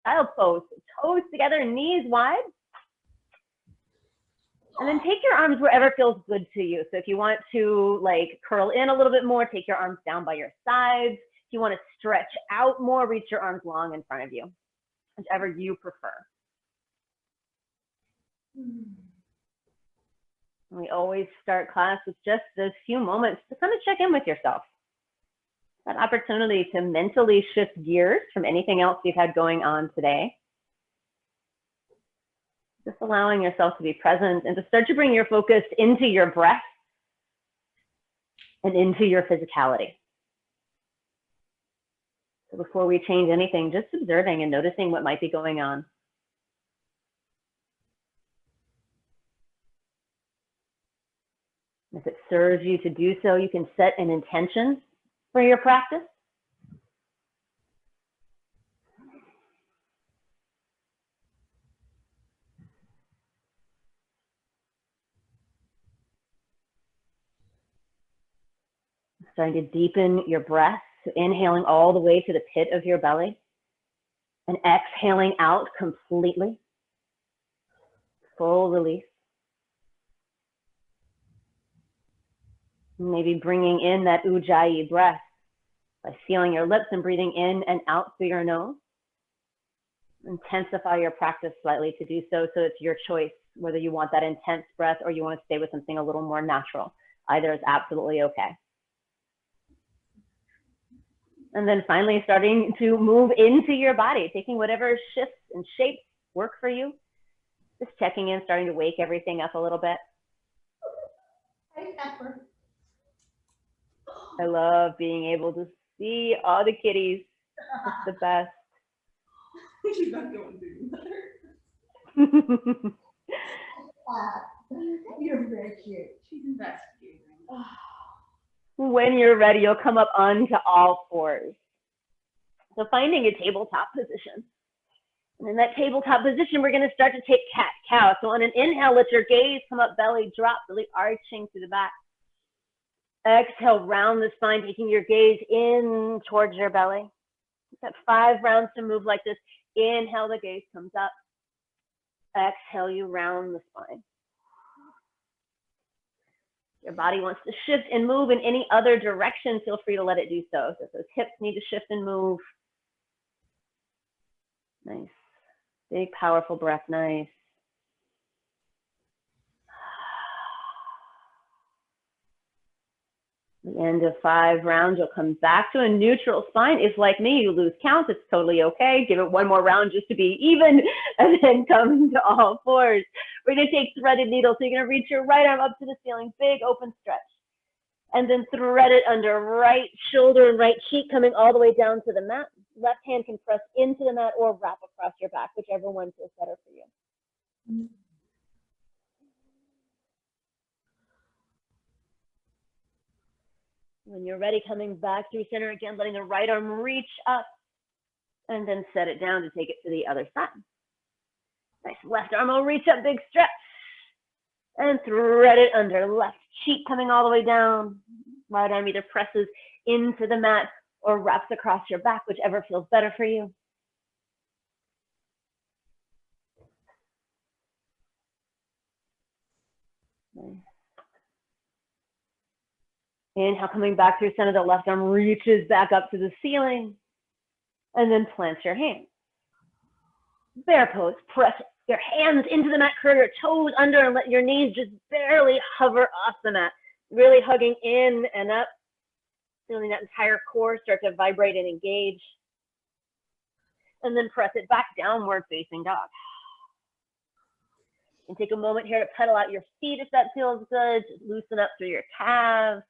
Child pose, toes together, knees wide. And then take your arms wherever feels good to you. So if you want to like curl in a little bit more, take your arms down by your sides. If you want to stretch out more, reach your arms long in front of you, whichever you prefer. We always start class with just those few moments to kind of check in with yourself. That opportunity to mentally shift gears from anything else you've had going on today. Just allowing yourself to be present and to start to bring your focus into your breath and into your physicality. So before we change anything, just observing and noticing what might be going on. If it serves you to do so, you can set an intention for your practice. Starting to deepen your breath, so inhaling all the way to the pit of your belly and exhaling out completely, full release. Maybe bringing in that ujjayi breath by sealing your lips and breathing in and out through your nose. Intensify your practice slightly to do so, so it's your choice whether you want that intense breath or you want to stay with something a little more natural. Either is absolutely okay. And then finally starting to move into your body, taking whatever shifts and shapes work for you. Just checking in, starting to wake everything up a little bit. I love being able to see all the kitties. It's the best. She's not going to. You're very cute. She's investigating. When you're ready, you'll come up onto all fours. So finding a tabletop position. And in that tabletop position, we're going to start to take cat-cow. So on an inhale, let your gaze come up, belly drop, really arching to the back. Exhale, round the spine, taking your gaze in towards your belly. You've got 5 rounds to move like this. Inhale, the gaze comes up. Exhale, you round the spine. Your body wants to shift and move in any other direction, feel free to let it do so. So if those hips need to shift and move. Nice. Big, powerful breath, nice. At the end of 5 rounds, you'll come back to a neutral spine. If, like me, you lose count, it's totally okay. Give it one more round just to be even, and then come to all fours. We're going to take threaded needle. So you're going to reach your right arm up to the ceiling, big open stretch. And then thread it under right shoulder and right cheek, coming all the way down to the mat. Left hand can press into the mat or wrap across your back, whichever one feels better for you. When you're ready, coming back through center again, letting the right arm reach up and then set it down to take it to the other side. Nice, left arm will reach up, big stretch. And thread it under, left cheek coming all the way down. Right arm either presses into the mat or wraps across your back, whichever feels better for you. Nice. Inhale, coming back through center, the left arm reaches back up to the ceiling and then plant your hands. Bear pose, press your hands into the mat, curl your toes under and let your knees just barely hover off the mat. Really hugging in and up, feeling that entire core start to vibrate and engage. And then press it back, downward facing dog. And take a moment here to pedal out your feet if that feels good. Just loosen up through your calves.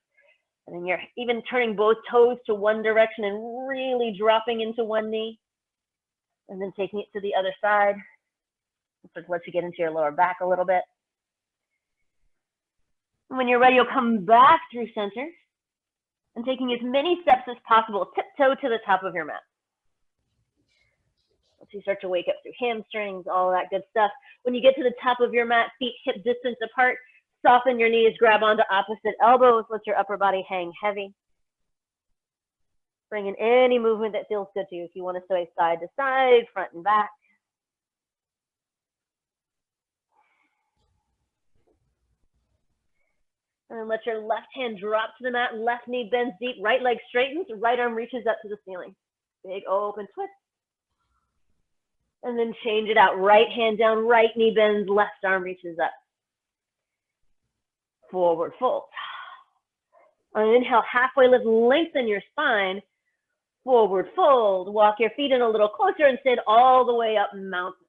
And then you're even turning both toes to one direction and really dropping into one knee. And then taking it to the other side. Just let you get into your lower back a little bit. And when you're ready, you'll come back through center and taking as many steps as possible, tiptoe to the top of your mat. Once you start to wake up through hamstrings, all that good stuff. When you get to the top of your mat, feet hip distance apart, soften your knees, grab onto opposite elbows, let your upper body hang heavy. Bring in any movement that feels good to you. If you want to sway side to side, front and back. And then let your left hand drop to the mat, left knee bends deep, right leg straightens, right arm reaches up to the ceiling. Big open twist. And then change it out. Right hand down, right knee bends, left arm reaches up. Forward fold. On an inhale, halfway lift, lengthen your spine. Forward fold. Walk your feet in a little closer and stand all the way up mountain.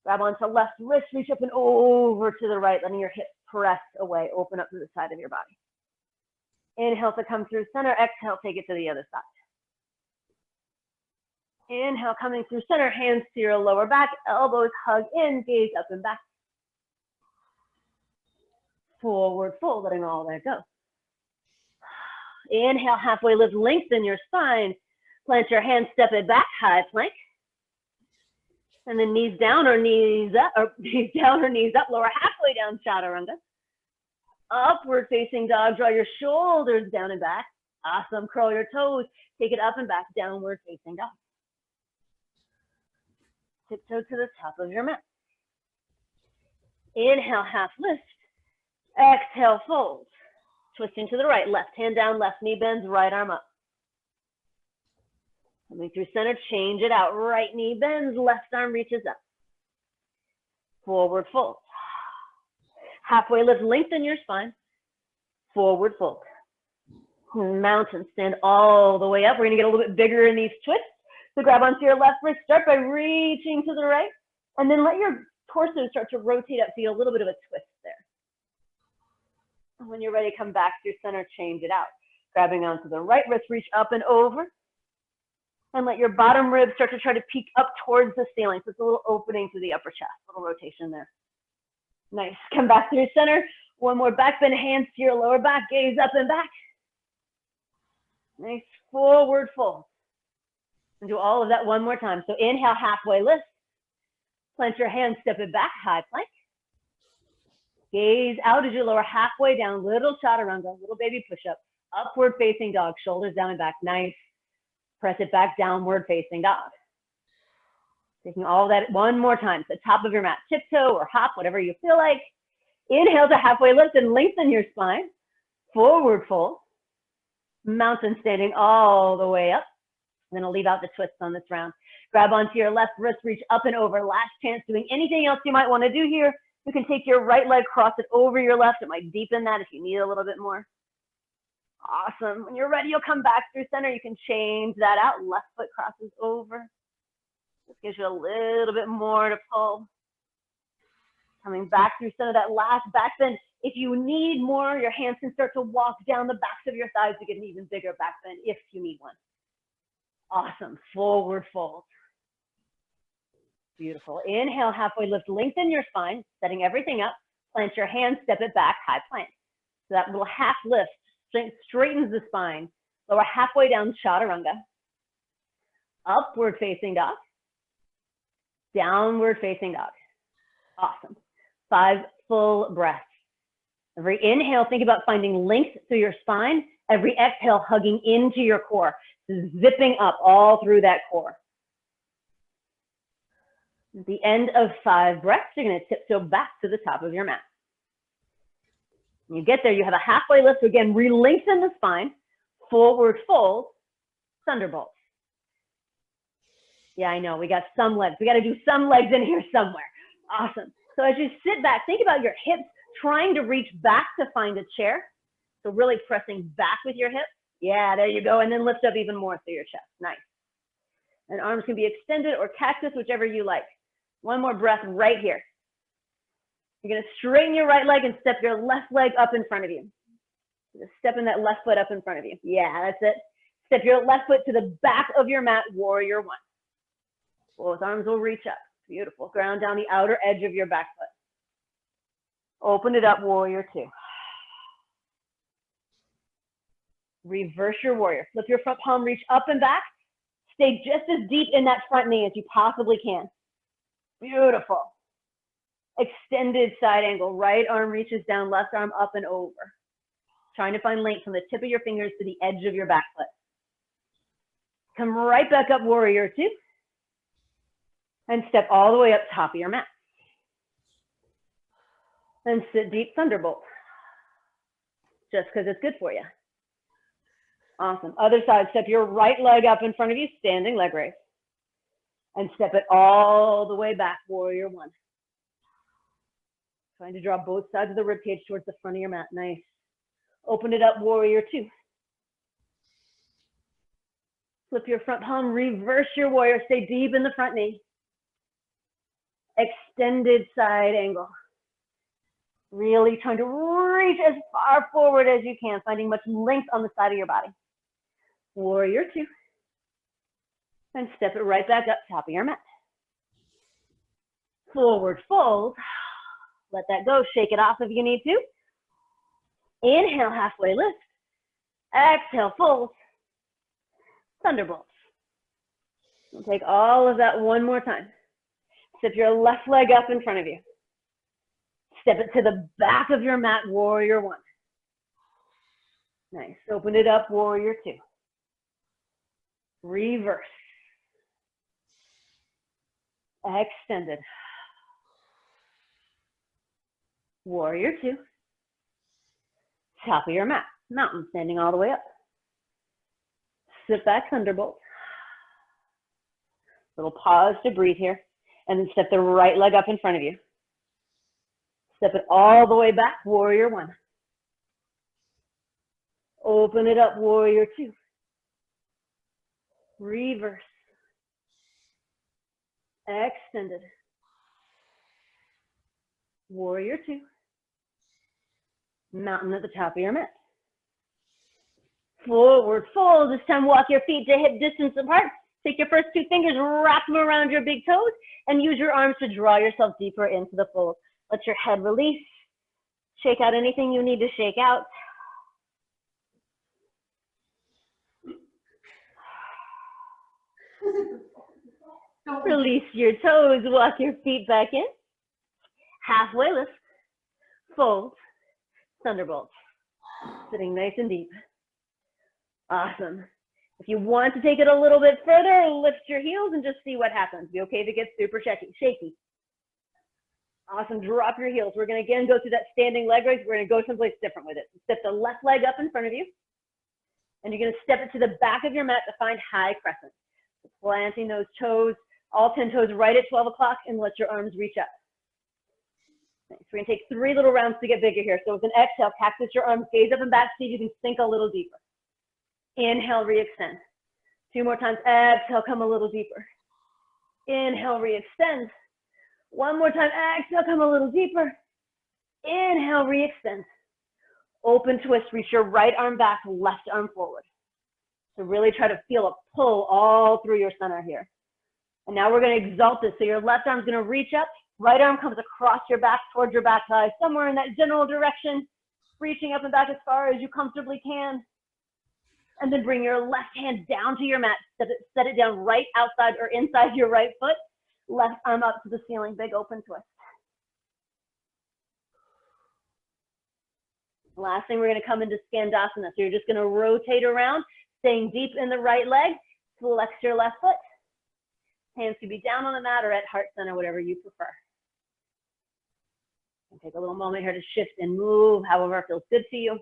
Grab onto left wrist, reach up and over to the right, letting your hips press away, open up to the side of your body. Inhale to come through center, exhale, take it to the other side. Inhale, coming through center, hands to your lower back, elbows hug in, gaze up and back. Forward fold, letting all that go. Inhale, halfway lift, lengthen your spine. Plant your hands, step it back, high plank. And then knees down or knees up, lower halfway down, chaturanga. Upward facing dog, draw your shoulders down and back. Awesome, curl your toes, take it up and back, downward facing dog. Tiptoe to the top of your mat. Inhale, half lift. Exhale, fold. Twisting to the right, left hand down, left knee bends, right arm up. Coming through center, change it out. Right knee bends, left arm reaches up. Forward fold. Halfway lift, lengthen your spine. Forward fold. Mountain, stand all the way up. We're gonna get a little bit bigger in these twists. So grab onto your left wrist, start by reaching to the right, and then let your torso start to rotate up so you get a little bit of a twist there. And when you're ready, come back through center, change it out. Grabbing onto the right wrist, reach up and over. And let your bottom ribs start to try to peek up towards the ceiling. So it's a little opening to the upper chest, a little rotation there. Nice. Come back through center. One more back bend, hands to your lower back, gaze up and back. Nice. Forward fold. And do all of that one more time. So inhale, halfway lift. Plant your hands, step it back, high plank. Gaze out as you lower halfway down, little chaturanga, little baby push-up. Upward facing dog, shoulders down and back. Nice. Press it back, downward facing dog. Taking all that one more time. So top of your mat, tiptoe or hop, whatever you feel like. Inhale to halfway lift and lengthen your spine. Forward fold. Mountain standing all the way up. I'm gonna leave out the twists on this round. Grab onto your left wrist, reach up and over. Last chance doing anything else you might wanna do here. You can take your right leg, cross it over your left. It might deepen that if you need a little bit more. Awesome. When you're ready, you'll come back through center. You can change that out. Left foot crosses over. This gives you a little bit more to pull. Coming back through center, that last back bend. If you need more, your hands can start to walk down the backs of your thighs to get an even bigger back bend if you need one. Awesome. Forward fold. Beautiful. Inhale, halfway lift, lengthen your spine, setting everything up. Plant your hands, step it back, high plank. So that little half lift straightens the spine. Lower halfway down, chaturanga. Upward facing dog. Downward facing dog. Awesome. 5 full breaths. Every inhale, think about finding length through your spine. Every exhale, hugging into your core. Zipping up all through that core. At the end of 5 breaths, you're going to tiptoe back to the top of your mat. When you get there, you have a halfway lift. So again, re-lengthen the spine, forward fold, thunderbolt. Yeah, I know, we got some legs. We got to do some legs in here somewhere. Awesome. So as you sit back, think about your hips trying to reach back to find a chair. So really pressing back with your hips. Yeah, there you go. And then lift up even more through your chest. Nice. And arms can be extended or cactus, whichever you like. One more breath right here. You're going to straighten your right leg and step your left leg up in front of you. Just stepping that left foot up in front of you. Yeah, that's it. Step your left foot to the back of your mat, warrior one. Both arms will reach up. Beautiful. Ground down the outer edge of your back foot. Open it up, warrior two. Reverse your warrior. Flip your front palm, reach up and back. Stay just as deep in that front knee as you possibly can. Beautiful. Extended side angle. Right arm reaches down, left arm up and over. trying to find length from the tip of your fingers to the edge of your back foot. Come right back up, warrior two, and step all the way up top of your mat. And sit deep, thunderbolt, just because it's good for you. Awesome. Other side, step your right leg up in front of you, standing leg raise. And step it all the way back, warrior one. Trying to draw both sides of the rib cage towards the front of your mat. Nice. Open it up, warrior two. Flip your front palm, reverse your warrior. Stay deep in the front knee. Extended side angle. Really trying to reach as far forward as you can, finding much length on the side of your body. Warrior two. And step it right back up top of your mat. Forward fold. Let that go. Shake it off if you need to. Inhale, halfway lift. Exhale, fold. Thunderbolts. We'll take all of that one more time. Step your left leg up in front of you. Step it to the back of your mat, warrior one. Nice. Open it up, warrior two. Reverse. Extended. Warrior two. Top of your mat. Mountain, standing all the way up. Sit back, thunderbolt. Little pause to breathe here. And then step the right leg up in front of you. Step it all the way back, warrior one. Open it up, warrior two. Reverse. Extended. Warrior two. Mountain at the top of your mat. Forward fold. This time walk your feet to hip distance apart. Take your first two fingers, wrap them around your big toes, and use your arms to draw yourself deeper into the fold. Let your head release. Shake out anything you need to shake out. Release your toes, walk your feet back in. Halfway lift, fold, thunderbolt. Sitting nice and deep. Awesome. If you want to take it a little bit further, lift your heels and just see what happens. Be okay if it gets super shaky. Awesome, drop your heels. We're gonna again go through that standing leg raise. We're gonna go someplace different with it. Step the left leg up in front of you. And you're gonna step it to the back of your mat to find high crescent. So planting those toes, all 10 toes right at 12 o'clock, and let your arms reach up. Nice. We're gonna take 3 little rounds to get bigger here. So with an exhale, cactus your arms, gaze up and back, see if you can sink a little deeper. Inhale, re-extend. 2 more times, exhale, come a little deeper. Inhale, re-extend. 1 more time, exhale, come a little deeper. Inhale, re-extend. Open twist, reach your right arm back, left arm forward. So really try to feel a pull all through your center here. And now we're gonna exalt this. So your left arm's gonna reach up, right arm comes across your back, towards your back thigh, somewhere in that general direction, reaching up and back as far as you comfortably can. And then bring your left hand down to your mat, set it down right outside or inside your right foot. Left arm up to the ceiling, big open twist. Last thing, we're gonna come into Skandasana. So you're just gonna rotate around, staying deep in the right leg, flex your left foot. Hands can be down on the mat or at heart center, whatever you prefer. And take a little moment here to shift and move, however it feels good to you.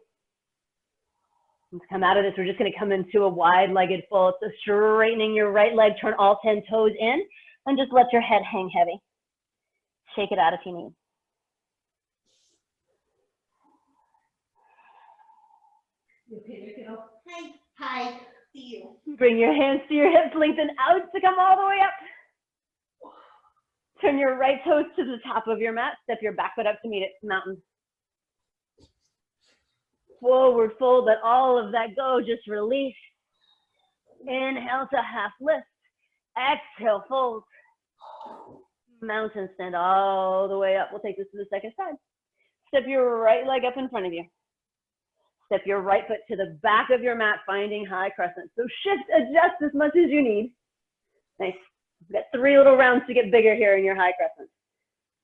To come out of this, we're just gonna come into a wide-legged fold. So straightening your right leg, turn all 10 toes in, and just let your head hang heavy. Shake it out if you need. You okay, kiddo? Hi. See you. Bring your hands to your hips, lengthen out to come all the way up. Turn your right toes to the top of your mat. Step your back foot up to meet it, mountain. Forward fold, let all of that go, just release. Inhale to half lift. Exhale, fold. Mountain, stand all the way up. We'll take this to the second side. Step your right leg up in front of you. Step your right foot to the back of your mat, finding high crescent. So shift, adjust as much as you need. Nice. We've got 3 little rounds to get bigger here in your high crescent.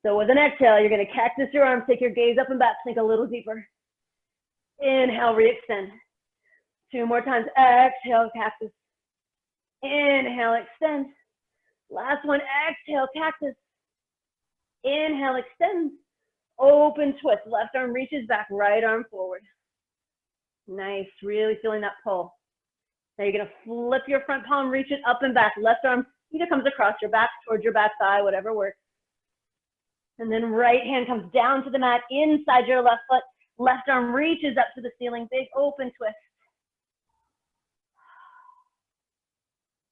So with an exhale, you're gonna cactus your arms, take your gaze up and back, sink a little deeper. Inhale, re-extend. 2 more times. Exhale, cactus. Inhale, extend. Last one. Exhale, cactus. Inhale, extend. Open twist. Left arm reaches back, right arm forward. Nice. Really feeling that pull. Now you're going to flip your front palm, reach it up and back. Left arm either comes across your back, towards your back thigh, whatever works. And then right hand comes down to the mat, inside your left foot. Left arm reaches up to the ceiling, big open twist.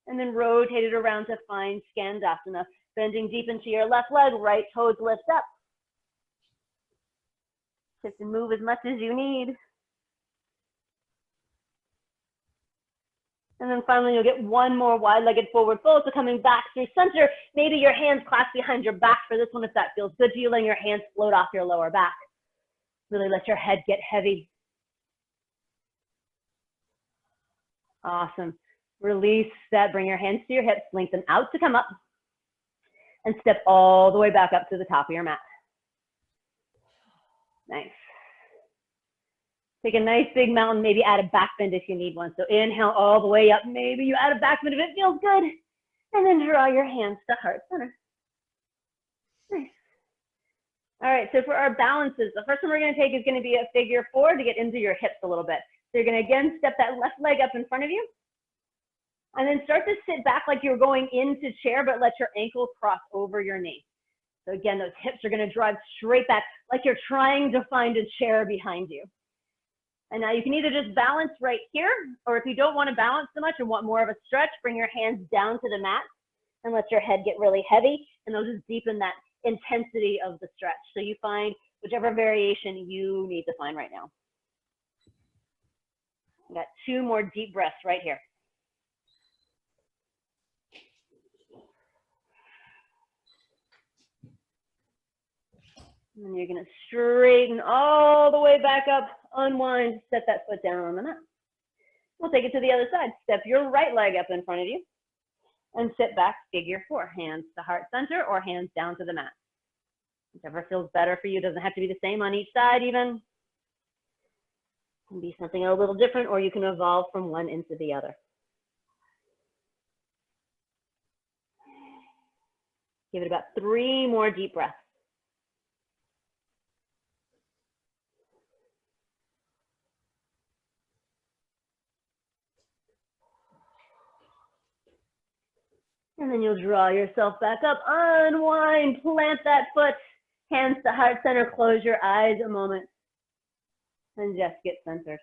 And then rotate it around to find Skandasana. Bending deep into your left leg, right toes lift up. Shift and move as much as you need. And then finally, you'll get one more wide-legged forward fold. So coming back through center, maybe your hands clasped behind your back for this one if that feels good to you. Letting your hands float off your lower back. Really let your head get heavy. Awesome. Release that. Bring your hands to your hips. Lengthen out to come up. And step all the way back up to the top of your mat. Nice. Take a nice big mountain, maybe add a back bend if you need one. So inhale all the way up. Maybe you add a back bend if it feels good. And then draw your hands to heart center. Nice. All right, so for our balances, the first one we're going to take is going to be a figure 4 to get into your hips a little bit. So you're going to again step that left leg up in front of you. And then start to sit back like you're going into chair, but let your ankle cross over your knee. So again, those hips are going to drive straight back like you're trying to find a chair behind you. And now you can either just balance right here, or if you don't want to balance so much and want more of a stretch, bring your hands down to the mat and let your head get really heavy, and they'll just deepen that intensity of the stretch. So you find whichever variation you need to find right now. We got 2 more deep breaths right here. And you're going to straighten all the way back up, unwind, set that foot down on the mat. We'll take it to the other side. Step your right leg up in front of you and sit back, figure 4. Hands to heart center or hands down to the mat. Whichever feels better for you. Doesn't have to be the same on each side even. It can be something a little different, or you can evolve from one into the other. Give it about 3 more deep breaths. And then you'll draw yourself back up, unwind, plant that foot, hands to heart center, close your eyes a moment, and just get centered.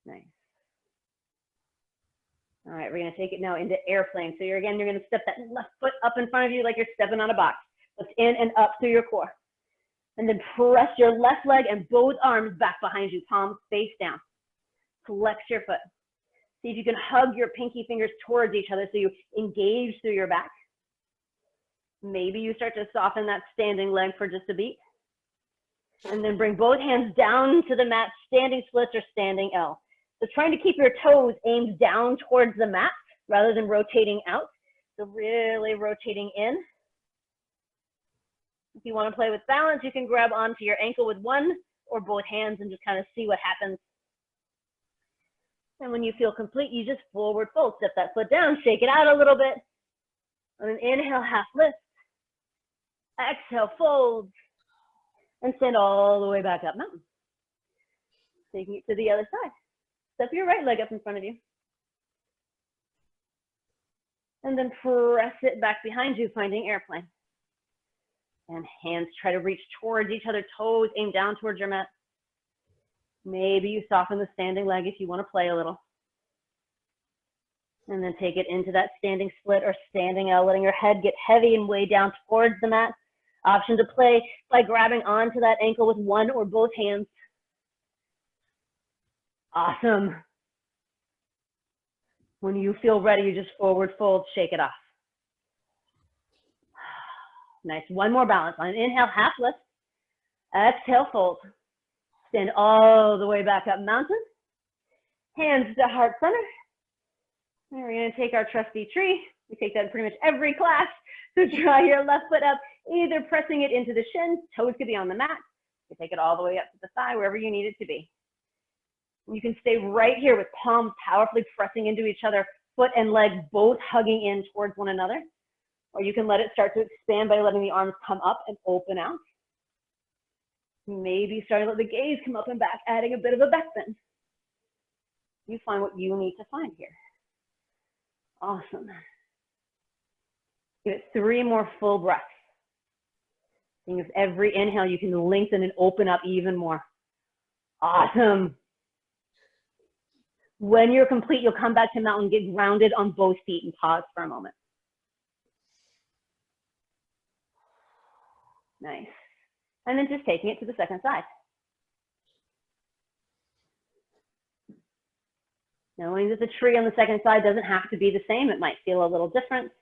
Nice. All right, we're gonna take it now into airplane. So you're gonna step that left foot up in front of you like you're stepping on a box. Lift in and up through your core. And then press your left leg and both arms back behind you, palms face down. Flex your foot. See if you can hug your pinky fingers towards each other so you engage through your back. Maybe you start to soften that standing leg for just a beat. And then bring both hands down to the mat, standing splits or standing L. So trying to keep your toes aimed down towards the mat rather than rotating out. So really rotating in. If you want to play with balance, you can grab onto your ankle with one or both hands and just kind of see what happens. And when you feel complete, you just forward fold. Step that foot down, shake it out a little bit. And then inhale, half lift. Exhale, fold. And send all the way back up mountain. Taking it to the other side. Step your right leg up in front of you. And then press it back behind you, finding airplane. And hands try to reach towards each other, toes aim down towards your mat. Maybe you soften the standing leg if you want to play a little. And then take it into that standing split or standing L, letting your head get heavy and weigh down towards the mat. Option to play by grabbing onto that ankle with one or both hands. Awesome. When you feel ready, you just forward fold, shake it off. Nice. One more balance line. Inhale, half lift. Exhale, fold. Stand all the way back up mountain. Hands to heart center. And we're going to take our trusty tree. We take that in pretty much every class. So draw your left foot up, either pressing it into the shins, toes could be on the mat. You can take it all the way up to the thigh, wherever you need it to be. You can stay right here with palms powerfully pressing into each other, foot and leg both hugging in towards one another. Or you can let it start to expand by letting the arms come up and open out. Maybe starting to let the gaze come up and back, adding a bit of a back bend. You find what you need to find here. Awesome. Give it 3 more full breaths. Think of every inhale, you can lengthen and open up even more. Awesome. When you're complete, you'll come back to mountain, get grounded on both feet and pause for a moment. Nice. And then just taking it to the second side. Knowing that the tree on the second side doesn't have to be the same. It might feel a little different.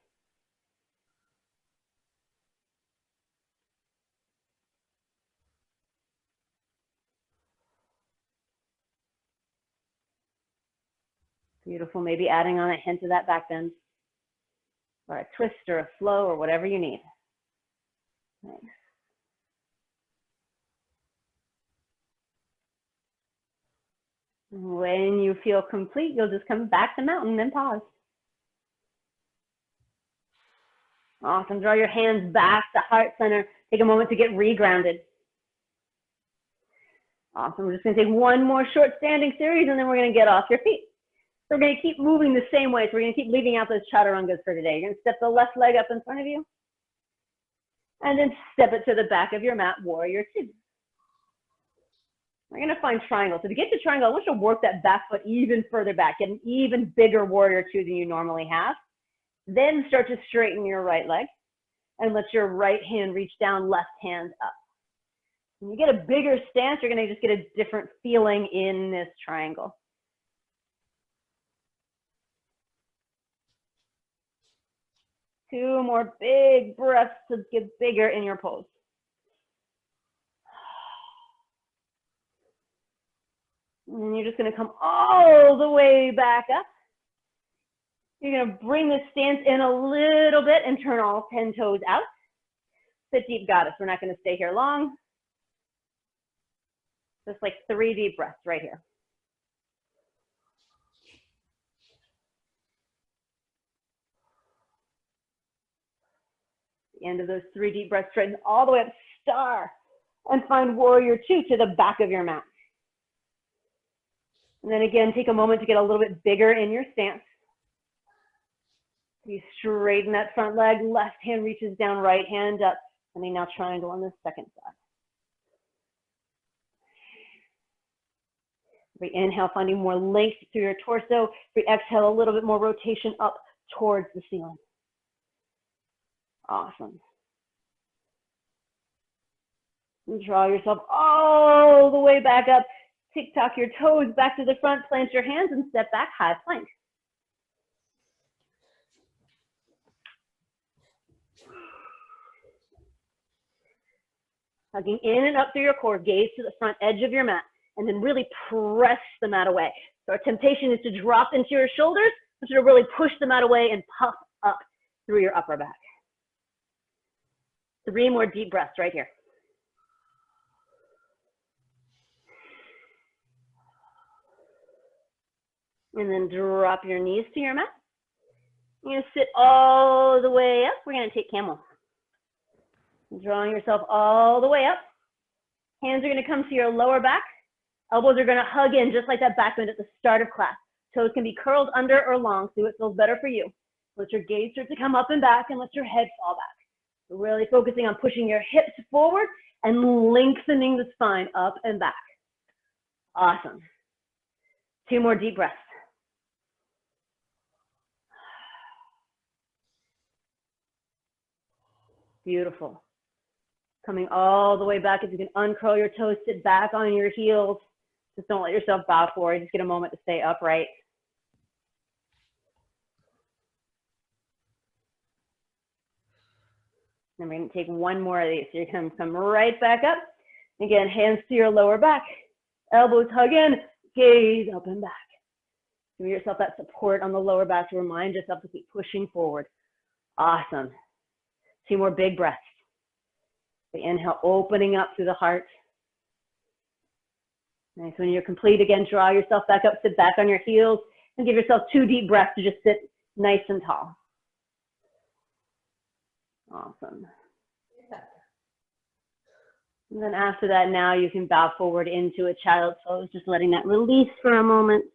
Beautiful. Maybe adding on a hint of that back bend, or a twist or a flow or whatever you need. Nice. When you feel complete, you'll just come back to mountain and pause. Awesome. Draw your hands back to heart center. Take a moment to get regrounded. Awesome. We're just going to take one more short standing series, and then we're going to get off your feet. So we're going to keep moving the same way. So we're going to keep leaving out those chaturangas for today. You're going to step the left leg up in front of you, and then step it to the back of your mat, warrior 2. We're going to find triangle. So to get to triangle, I want you to work that back foot even further back. Get an even bigger warrior 2 than you normally have. Then start to straighten your right leg and let your right hand reach down, left hand up. When you get a bigger stance, you're going to just get a different feeling in this triangle. Two more big breaths to get bigger in your pose. And you're just going to come all the way back up. You're going to bring the stance in a little bit and turn all 10 toes out. Sit deep, goddess. We're not going to stay here long. Just like 3 deep breaths right here. The end of those 3 deep breaths, straighten all the way up, star, and find warrior 2 to the back of your mat. And then again, take a moment to get a little bit bigger in your stance. You straighten that front leg, left hand reaches down, right hand up, and then now triangle on the second side. Every inhale, finding more length through your torso. Every exhale, a little bit more rotation up towards the ceiling. Awesome. And draw yourself all the way back up. Tick-tock your toes back to the front, plant your hands, and step back, high plank. Hugging in and up through your core, gaze to the front edge of your mat, and then really press the mat away. So our temptation is to drop into your shoulders, but to really push the mat away and puff up through your upper back. 3 more deep breaths right here. And then drop your knees to your mat. You're going to sit all the way up. We're going to take camel. Drawing yourself all the way up. Hands are going to come to your lower back. Elbows are going to hug in just like that back bend at the start of class. Toes can be curled under or long, so it feels better for you. Let your gaze start to come up and back, and let your head fall back. So really focusing on pushing your hips forward and lengthening the spine up and back. Awesome. 2 more deep breaths. Beautiful. Coming all the way back. If you can uncurl your toes, sit back on your heels. Just don't let yourself bow forward. Just get a moment to stay upright. And we're going to take 1 more of these. So you're going to come right back up. Again, hands to your lower back. Elbows hug in. Gaze up and back. Give yourself that support on the lower back to remind yourself to keep pushing forward. Awesome. 2 more big breaths. The inhale, opening up through the heart. Nice. When you're complete, again, draw yourself back up, sit back on your heels, and give yourself 2 deep breaths to just sit nice and tall. Awesome. And then after that, now you can bow forward into a child's pose, just letting that release for a moment.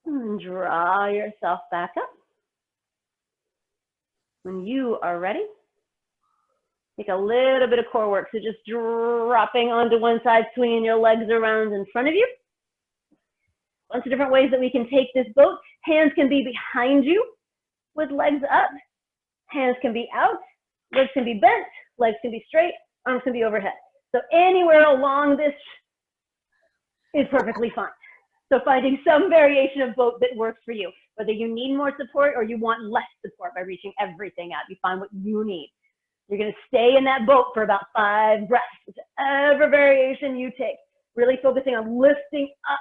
And draw yourself back up. When you are ready, take a little bit of core work. So just dropping onto one side, swinging your legs around in front of you. Bunch of different ways that we can take this boat. Hands can be behind you with legs up. Hands can be out. Legs can be bent. Legs can be straight. Arms can be overhead. So anywhere along this is perfectly fine. So finding some variation of boat that works for you, whether you need more support or you want less support by reaching everything out, you find what you need. You're going to stay in that boat for about 5 breaths, whichever variation you take, really focusing on lifting up.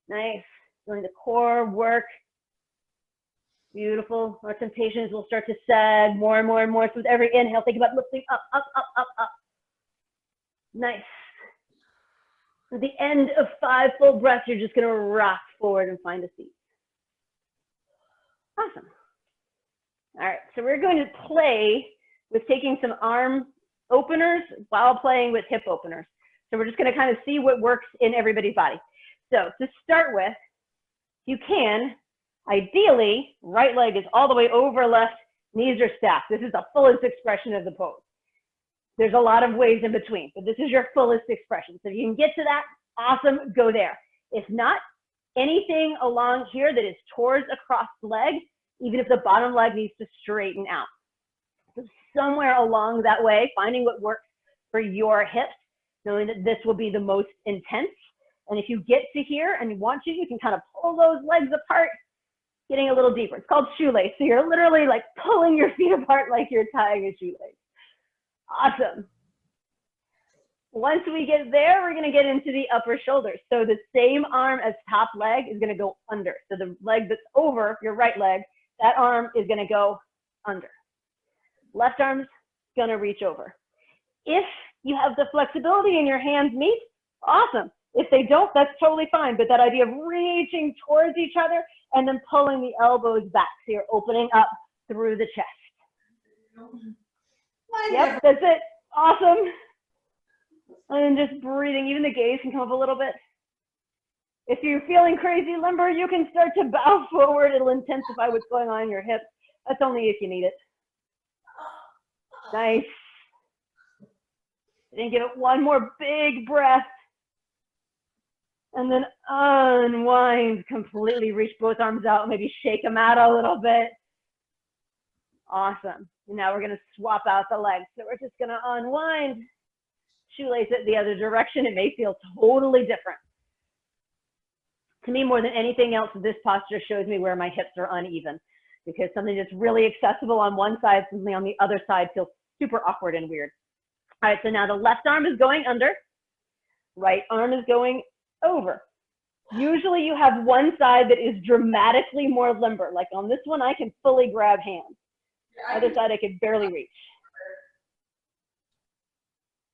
Nice, doing the core work. Beautiful. Our temptations will start to sag more and more and more. So with every inhale, think about lifting up, up, up, up, up. Nice. At the end of 5 full breaths, you're just going to rock forward and find a seat. Awesome. All right, so we're going to play with taking some arm openers while playing with hip openers. So we're just going to kind of see what works in everybody's body. So to start with, you can, ideally, right leg is all the way over left, knees are stacked. This is the fullest expression of the pose. There's a lot of ways in between, but this is your fullest expression. So if you can get to that, awesome, go there. If not, anything along here that is towards a crossed leg, even if the bottom leg needs to straighten out. So somewhere along that way, finding what works for your hips, knowing that this will be the most intense. And if you get to here and you want to, you can kind of pull those legs apart, getting a little deeper. It's called shoelace. So you're literally like pulling your feet apart like you're tying a shoelace. Awesome. Once we get there, we're going to get into the upper shoulders. So the same arm as top leg is going to go under. So the leg that's over your right leg, that arm is going to go under. Left arm's going to reach over. If you have the flexibility and your hands meet, awesome. If they don't, that's totally fine. But that idea of reaching towards each other and then pulling the elbows back. So you're opening up through the chest. Yep, that's it. Awesome. And then just breathing. Even the gaze can come up a little bit. If you're feeling crazy limber, you can start to bow forward. It'll intensify what's going on in your hips. That's only if you need it. Nice. Then give it one more big breath. And then unwind completely. Reach both arms out. Maybe shake them out a little bit. Awesome. And now we're going to swap out the legs. So we're just going to unwind. Shoelace it the other direction. It may feel totally different. To me, more than anything else, this posture shows me where my hips are uneven, because something that's really accessible on one side, something on the other side feels super awkward and weird. All right, so now the left arm is going under, right arm is going over. Usually you have one side that is dramatically more limber. Like on this one, I can fully grab hands. Other side, I could barely reach.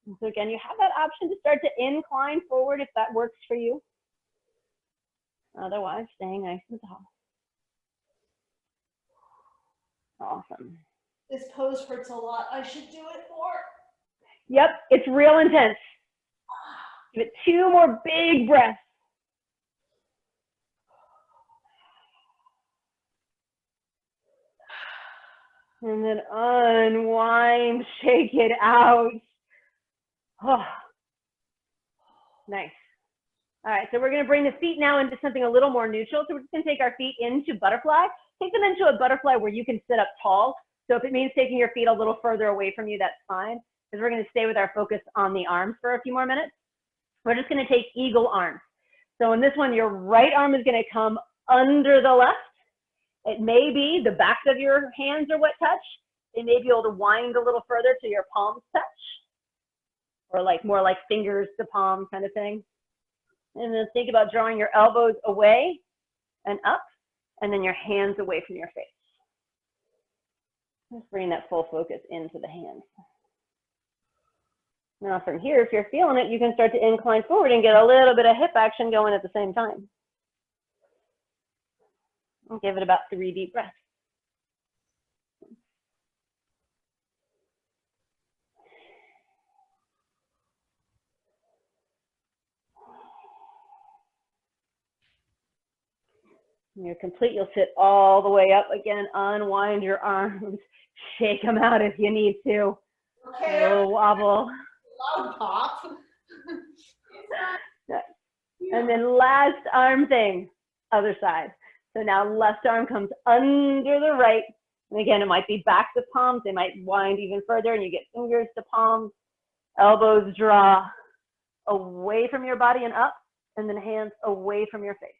And so again, you have that option to start to incline forward if that works for you. Otherwise, staying nice and tall. Awesome. This pose hurts a lot. I should do it more. Yep, it's real intense. Give it 2 more big breaths. And then unwind, shake it out. Oh, nice. All right, so we're going to bring the feet now into something a little more neutral. So we're just going to take our feet into butterfly. Take them into a butterfly where you can sit up tall. So if it means taking your feet a little further away from you, that's fine, because we're going to stay with our focus on the arms for a few more minutes. We're just going to take eagle arms. So in this one, your right arm is going to come under the left. It may be the backs of your hands are what touch. They may be able to wind a little further to your palms touch, or like more like fingers to palm kind of thing. And then think about drawing your elbows away and up, and then your hands away from your face. Just bring that full focus into the hands. Now from here, if you're feeling it, you can start to incline forward and get a little bit of hip action going at the same time. And give it about 3 deep breaths. When you're complete, you'll sit all the way up again, unwind your arms, shake them out if you need to. Okay. A little wobble. Loud pop. And then last arm thing, other side. So now left arm comes under the right. And again, it might be back to palms. They might wind even further and you get fingers to palms. Elbows draw away from your body and up, and then hands away from your face.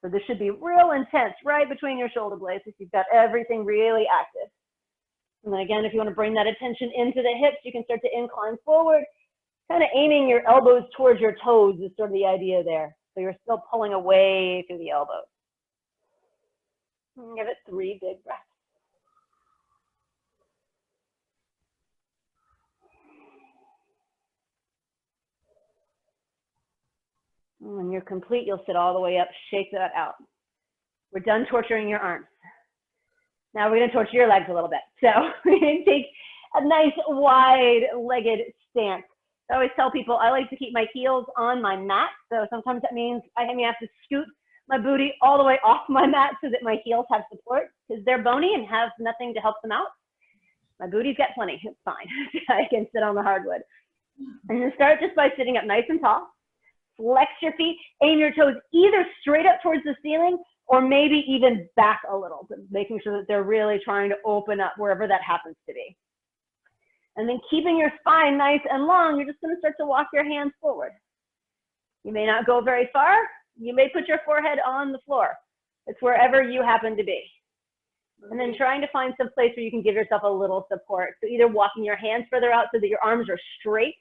So this should be real intense right between your shoulder blades if you've got everything really active. And then again, if you want to bring that attention into the hips, you can start to incline forward, kind of aiming your elbows towards your toes is sort of the idea there. So you're still pulling away through the elbows. And give it 3 big breaths. And when you're complete, you'll sit all the way up, shake that out. We're done torturing your arms. Now we're going to torture your legs a little bit. So we're going to take a nice wide-legged stance. I always tell people I like to keep my heels on my mat. So sometimes that means I have to scoot my booty all the way off my mat so that my heels have support because they're bony and have nothing to help them out. My booty's got plenty. It's fine. I can sit on the hardwood. And then start just by sitting up nice and tall. Flex your feet, aim your toes either straight up towards the ceiling or maybe even back a little, but making sure that they're really trying to open up wherever that happens to be. And then keeping your spine nice and long, you're just going to start to walk your hands forward. You may not go very far. You may put your forehead on the floor. It's wherever you happen to be. And then trying to find some place where you can give yourself a little support. So either walking your hands further out so that your arms are straight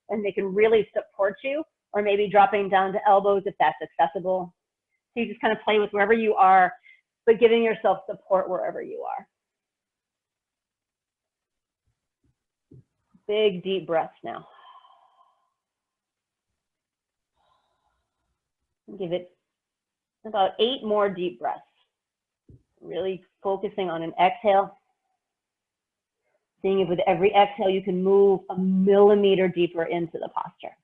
and they can really support you, or maybe dropping down to elbows if that's accessible. So you just kind of play with wherever you are, but giving yourself support wherever you are. Big, deep breaths now. Give it about 8 more deep breaths. Really focusing on an exhale. Seeing if with every exhale you can move a millimeter deeper into the posture.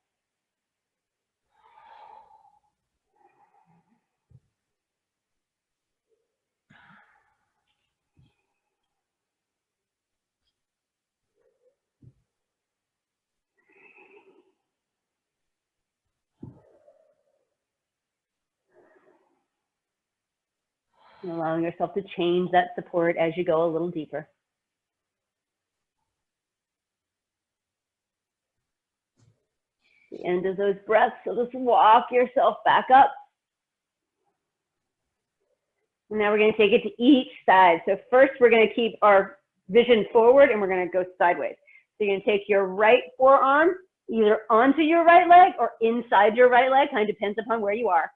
And allowing yourself to change that support as you go a little deeper. The end of those breaths, so just walk yourself back up. And now we're going to take it to each side. So first we're going to keep our vision forward and we're going to go sideways. So you're going to take your right forearm either onto your right leg or inside your right leg, kind of depends upon where you are.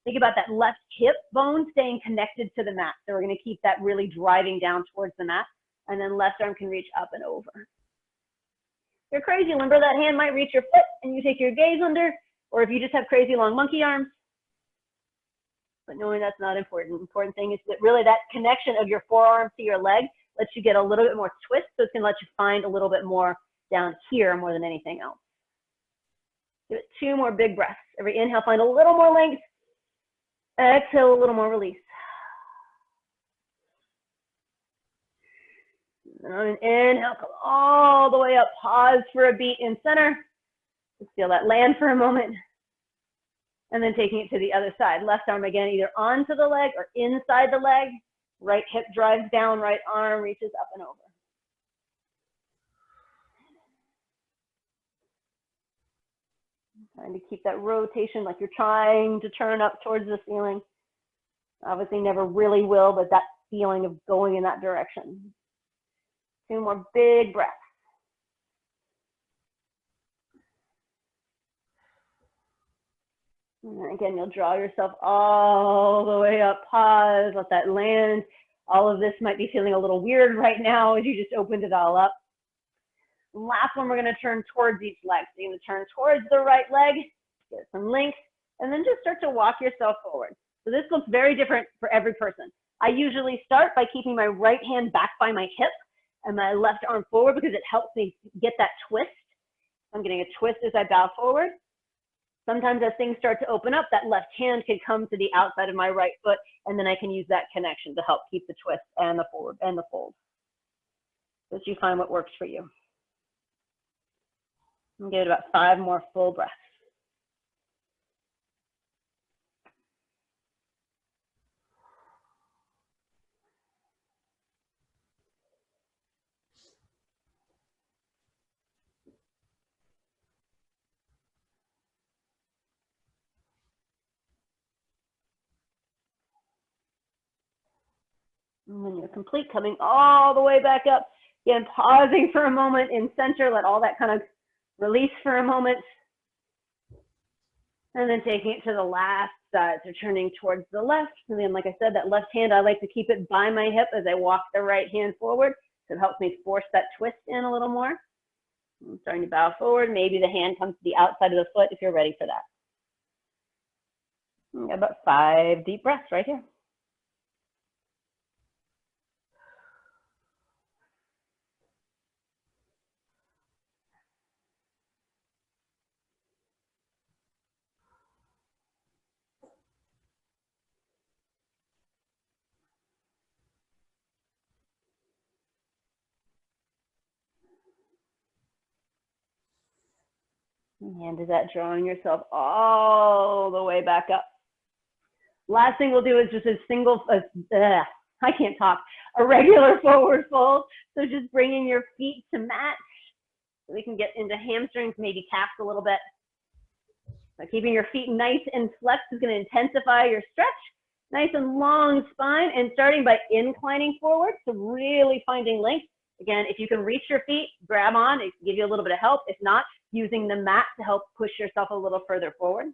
Think about that left hip bone staying connected to the mat. So we're going to keep that really driving down towards the mat. And then left arm can reach up and over. If you're crazy limber, that hand might reach your foot and you take your gaze under, or if you just have crazy long monkey arms. But knowing that's not important. The important thing is that really that connection of your forearm to your leg lets you get a little bit more twist, so it's going to let you find a little bit more down here more than anything else. Give it 2 more big breaths. Every inhale, find a little more length. Exhale, a little more release. And on an inhale, come all the way up. Pause for a beat in center. Just feel that land for a moment. And then taking it to the other side. Left arm again, either onto the leg or inside the leg. Right hip drives down, right arm reaches up and over. Trying to keep that rotation like you're trying to turn up towards the ceiling. Obviously never really will, but that feeling of going in that direction. 2 more big breaths. And then again, you'll draw yourself all the way up. Pause, let that land. All of this might be feeling a little weird right now as you just opened it all up. Last one, we're going to turn towards each leg. So you're going to turn towards the right leg, get some length, and then just start to walk yourself forward. So this looks very different for every person. I usually start by keeping my right hand back by my hip and my left arm forward because it helps me get that twist. I'm getting a twist as I bow forward. Sometimes as things start to open up, that left hand can come to the outside of my right foot, and then I can use that connection to help keep the twist and the forward and the fold. So you find what works for you. And give it about 5 more full breaths. And when you're complete, coming all the way back up, again, pausing for a moment in center, let all that kind of release for a moment. And then taking it to the last side, so turning towards the left. And then, like I said, that left hand, I like to keep it by my hip as I walk the right hand forward. So it helps me force that twist in a little more. I'm starting to bow forward. Maybe the hand comes to the outside of the foot if you're ready for that. And about 5 deep breaths right here. And is that drawing yourself all the way back up? Last thing we'll do is just a single, I can't talk, a regular forward fold. So just bringing your feet to match. So we can get into hamstrings, maybe calves a little bit. So keeping your feet nice and flexed is going to intensify your stretch. Nice and long spine, and starting by inclining forward, so really finding length. Again, if you can reach your feet, grab on. It can give you a little bit of help. If not, using the mat to help push yourself a little further forward.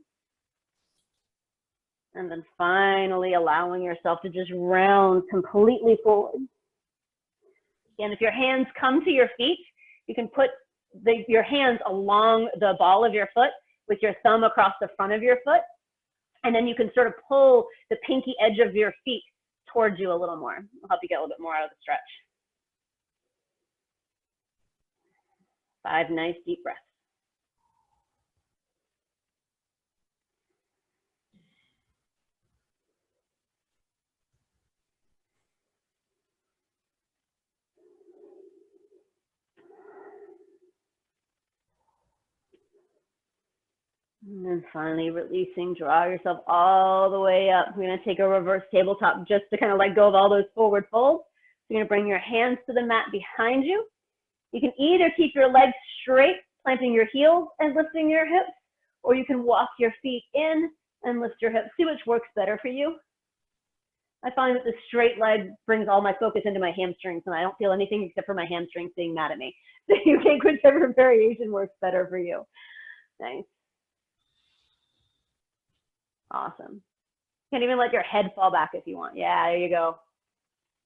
And then finally allowing yourself to just round completely forward. Again, if your hands come to your feet, you can put your hands along the ball of your foot with your thumb across the front of your foot. And then you can sort of pull the pinky edge of your feet towards you a little more. It'll help you get a little bit more out of the stretch. 5 nice deep breaths. And then finally releasing, draw yourself all the way up. We're gonna take a reverse tabletop just to kind of let go of all those forward folds. You're gonna bring your hands to the mat behind you. You can either keep your legs straight, planting your heels and lifting your hips, or you can walk your feet in and lift your hips. See which works better for you. I find that the straight leg brings all my focus into my hamstrings, and I don't feel anything except for my hamstrings being mad at me. So you take whichever variation works better for you. Nice. Awesome. You can even let your head fall back if you want. Yeah, there you go.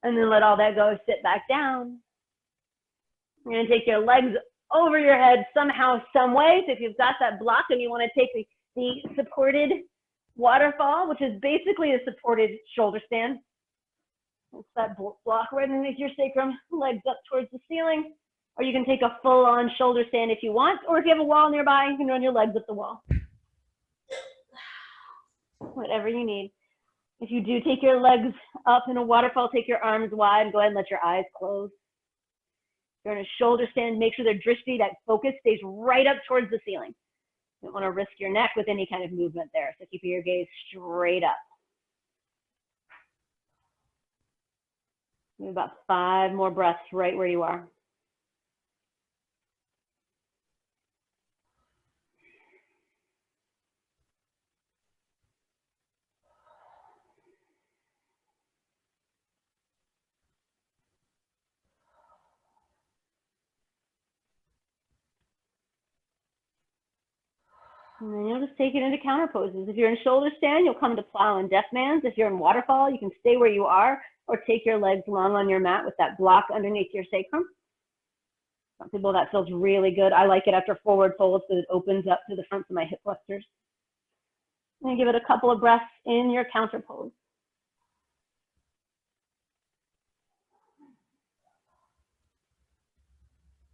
And then let all that go, sit back down. You're gonna take your legs over your head somehow, some way. So if you've got that block and you wanna take the supported waterfall, which is basically a supported shoulder stand. It's that block right underneath your sacrum, legs up towards the ceiling. Or you can take a full-on shoulder stand if you want, or if you have a wall nearby, you can run your legs up the wall. Whatever you need. If you do take your legs up in a waterfall, take your arms wide and go ahead and let your eyes close. If you're in a shoulder stand, make sure the drishti, that focus, stays right up towards the ceiling. You don't want to risk your neck with any kind of movement there. So keep your gaze straight up. You have about 5 more breaths right where you are. And then you'll just take it into counter poses. If you're in shoulder stand, you'll come to plow and deaf man's. If you're in waterfall, you can stay where you are or take your legs long on your mat with that block underneath your sacrum. Some people that feels really good. I like it after forward fold so it opens up to the fronts of my hip flexors. And give it a couple of breaths in your counter pose.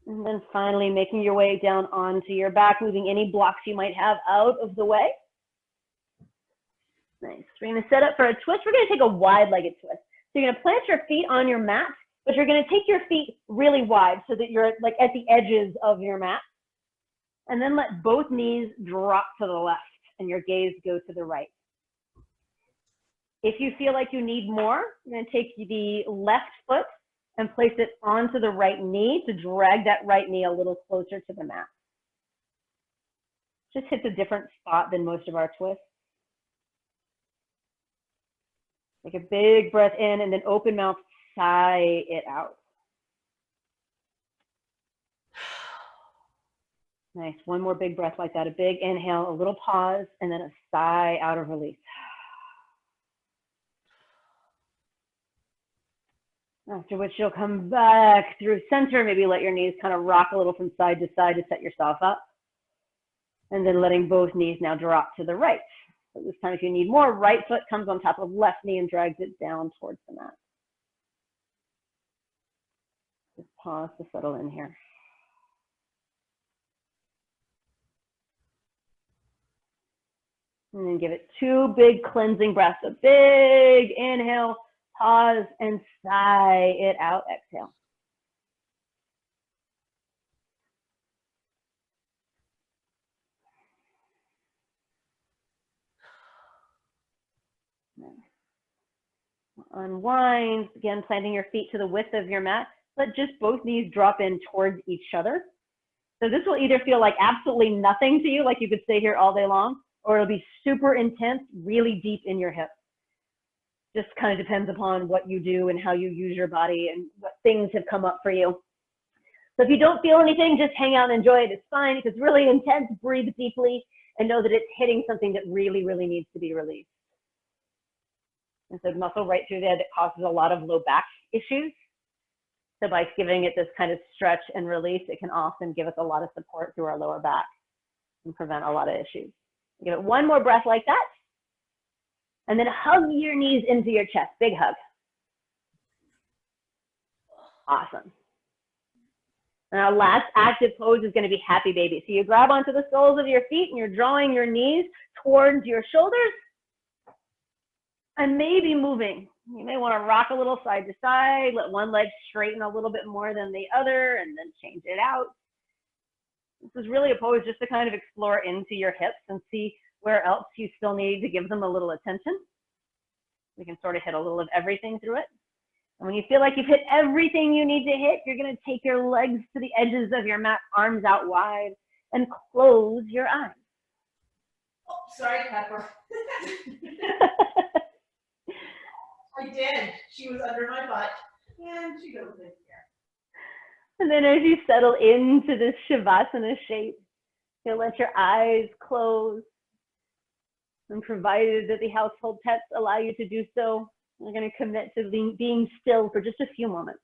And then finally making your way down onto your back, moving any blocks you might have out of the way. Nice. We're going to set up for a twist. We're going to take a wide-legged twist. So you're going to plant your feet on your mat, but you're going to take your feet really wide so that you're like at the edges of your mat. And then let both knees drop to the left and your gaze go to the right. If you feel like you need more, you're going to take the left foot and place it onto the right knee to drag that right knee a little closer to the mat. Just hits a different spot than most of our twists. Take a big breath in and then open mouth, sigh it out. Nice. One more big breath like that. A big inhale, a little pause, and then a sigh out of release. After which you'll come back through center. Maybe let your knees kind of rock a little from side to set yourself up. And then letting both knees now drop to the right. So this time if you need more, right foot comes on top of left knee and drags it down towards the mat. Just pause to settle in here. And then give it 2 big cleansing breaths. A big inhale, pause, and sigh it out, exhale. Unwind, again, planting your feet to the width of your mat. Let just both knees drop in towards each other. So this will either feel like absolutely nothing to you, like you could stay here all day long, or it'll be super intense, really deep in your hips. Just kind of depends upon what you do and how you use your body and what things have come up for you. So if you don't feel anything, just hang out and enjoy it. It's fine. If it's really intense, breathe deeply and know that it's hitting something that really, really needs to be released. And so muscle right through there that causes a lot of low back issues. So by giving it this kind of stretch and release, it can often give us a lot of support through our lower back and prevent a lot of issues. Give it one more breath like that. And then hug your knees into your chest, big hug. Awesome. And our last active pose is going to be happy baby. So you grab onto the soles of your feet and you're drawing your knees towards your shoulders and maybe moving. You may want to rock a little side to side, let one leg straighten a little bit more than the other, and then change it out. This is really a pose just to kind of explore into your hips and see where else you still need to give them a little attention. We can sort of hit a little of everything through it. And when you feel like you've hit everything you need to hit, you're going to take your legs to the edges of your mat, arms out wide, and close your eyes. Oh, sorry, Pepper. I did. She was under my butt. And she goes in here. And then as you settle into this Shavasana shape, you'll let your eyes close. And provided that the household pets allow you to do so, we're going to commit to being still for just a few moments.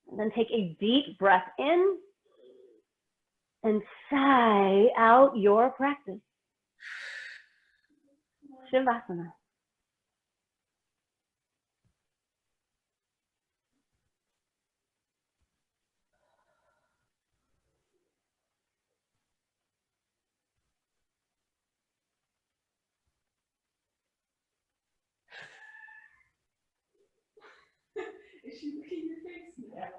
And then take a deep breath in and sigh out your practice. Shavasana. Is she looking at your face? Yes.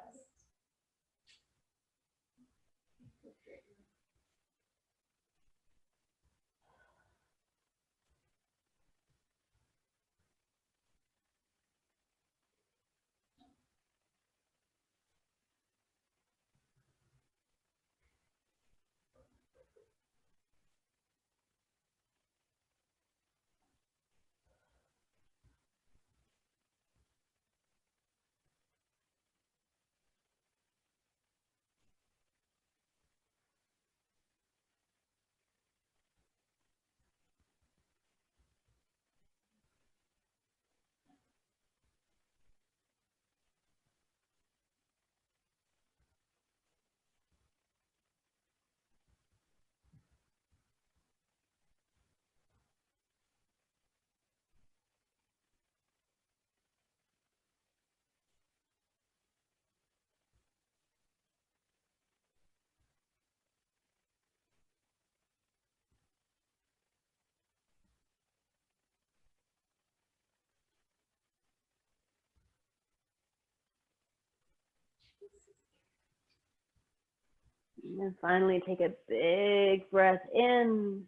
And then finally take a big breath in,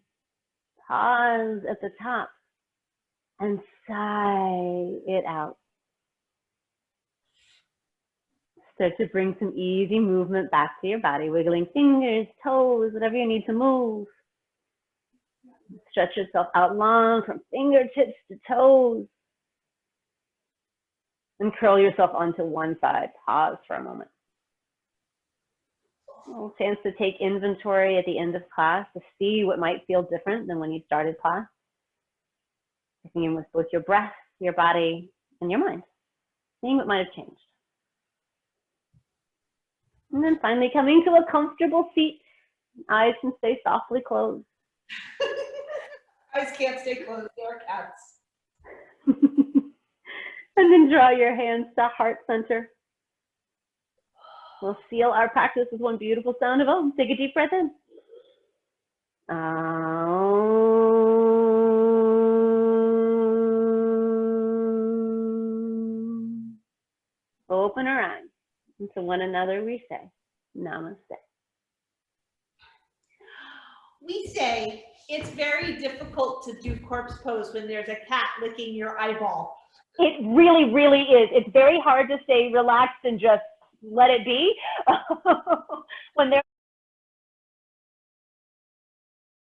pause at the top, and sigh it out. Start to bring some easy movement back to your body, wiggling fingers, toes, whatever you need to move. Stretch yourself out long from fingertips to toes. And curl yourself onto one side. Pause for a moment. A little chance to take inventory at the end of class to see what might feel different than when you started class. Checking in with both your breath, your body, and your mind. Seeing what might have changed. And then finally coming to a comfortable seat. Eyes can stay softly closed. Eyes can't stay closed, they're cats. And then draw your hands to heart center. We'll seal our practice with one beautiful sound of Om. Take a deep breath in. Om. Open our eyes. And to one another we say, Namaste. We say it's very difficult to do corpse pose when there's a cat licking your eyeball. It really, really is. It's very hard to stay relaxed and just let it be when there's